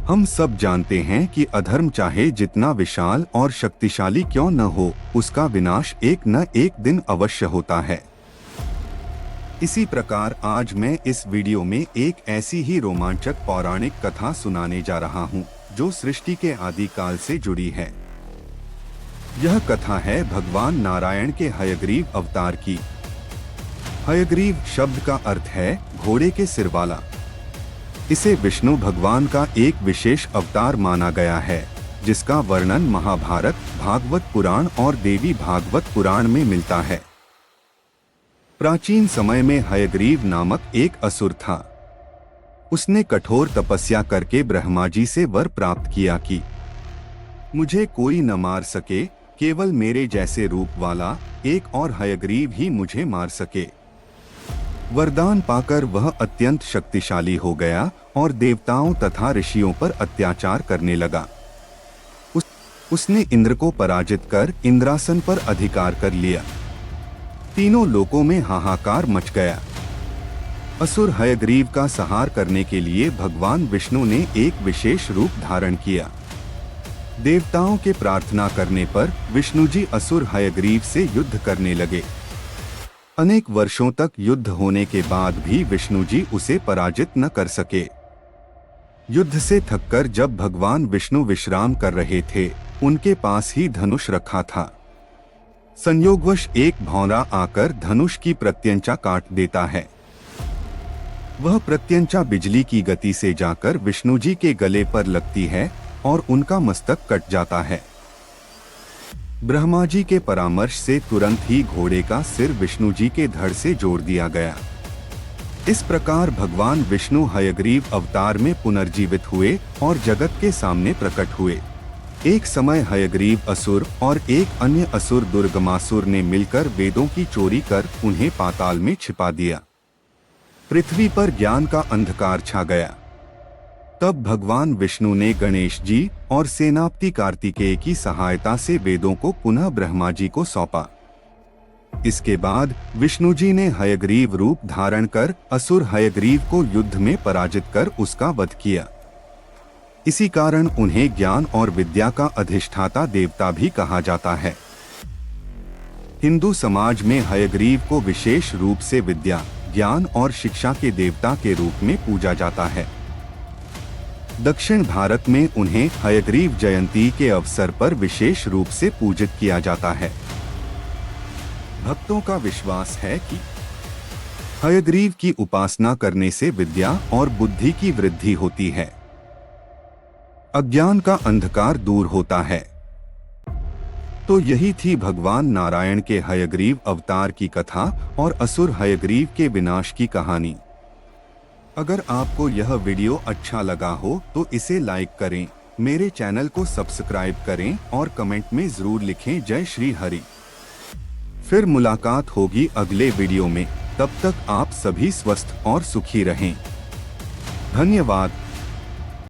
हम सब जानते हैं कि अधर्म चाहे जितना विशाल और शक्तिशाली क्यों न हो, उसका विनाश एक न एक दिन अवश्य होता है। इसी प्रकार आज मैं इस वीडियो में एक ऐसी ही रोमांचक पौराणिक कथा सुनाने जा रहा हूँ, जो सृष्टि के आदिकाल से जुड़ी है। यह कथा है भगवान नारायण के हयग्रीव अवतार की। हयग्रीव शब्द का अर्थ है घोड़े के सिर वाला। इसे विष्णु भगवान का एक विशेष अवतार माना गया है, जिसका वर्णन महाभारत, भागवत पुराण और देवी भागवत पुराण में मिलता है। प्राचीन समय में हयग्रीव नामक एक असुर था। उसने कठोर तपस्या करके ब्रह्मा जी से वर प्राप्त किया कि मुझे कोई न मार सके, केवल मेरे जैसे रूप वाला एक और हयग्रीव ही मुझे मार सके। वरदान पाकर वह अत्यंत शक्तिशाली हो गया और देवताओं तथा ऋषियों पर अत्याचार करने लगा। उसने इंद्र को पराजित कर इंद्रासन पर अधिकार कर लिया। तीनों लोकों में हाहाकार मच गया। असुर हयग्रीव का संहार करने के लिए भगवान विष्णु ने एक विशेष रूप धारण किया। देवताओं के प्रार्थना करने पर विष्णु जी असुर हयग्रीव से युद्ध करने लगे। अनेक वर्षों तक युद्ध होने के बाद भी विष्णु जी उसे पराजित न कर सके। युद्ध से थककर जब भगवान विष्णु विश्राम कर रहे थे, उनके पास ही धनुष रखा था। संयोगवश एक भौंरा आकर धनुष की प्रत्यंचा काट देता है। वह प्रत्यंचा बिजली की गति से जाकर विष्णु जी के गले पर लगती है और उनका मस्तक कट जाता है। ब्रह्मा जी के परामर्श से तुरंत ही घोड़े का सिर विष्णु जी के धड़ से जोड़ दिया गया। इस प्रकार भगवान विष्णु हयग्रीव अवतार में पुनर्जीवित हुए और जगत के सामने प्रकट हुए। एक समय हयग्रीव असुर और एक अन्य असुर दुर्गमासुर ने मिलकर वेदों की चोरी कर उन्हें पाताल में छिपा दिया। पृथ्वी पर ज्ञान का अंधकार छा गया। तब भगवान विष्णु ने गणेश जी और सेनापति कार्तिकेय की सहायता से वेदों को पुनः ब्रह्मा जी को सौंपा। इसके बाद विष्णु जी ने हयग्रीव रूप धारण कर असुर हयग्रीव को युद्ध में पराजित कर उसका वध किया। इसी कारण उन्हें ज्ञान और विद्या का अधिष्ठाता देवता भी कहा जाता है। हिंदू समाज में हयग्रीव को विशेष रूप से विद्या, ज्ञान और शिक्षा के देवता के रूप में पूजा जाता है। दक्षिण भारत में उन्हें हयग्रीव जयंती के अवसर पर विशेष रूप से पूजित किया जाता है। भक्तों का विश्वास है कि हयग्रीव की उपासना करने से विद्या और बुद्धि की वृद्धि होती है, अज्ञान का अंधकार दूर होता है। तो यही थी भगवान नारायण के हयग्रीव अवतार की कथा और असुर हयग्रीव के विनाश की कहानी। अगर आपको यह वीडियो अच्छा लगा हो तो इसे लाइक करें, मेरे चैनल को सब्सक्राइब करें और कमेंट में जरूर लिखें जय श्री हरि। फिर मुलाकात होगी अगले वीडियो में। तब तक आप सभी स्वस्थ और सुखी रहें। धन्यवाद।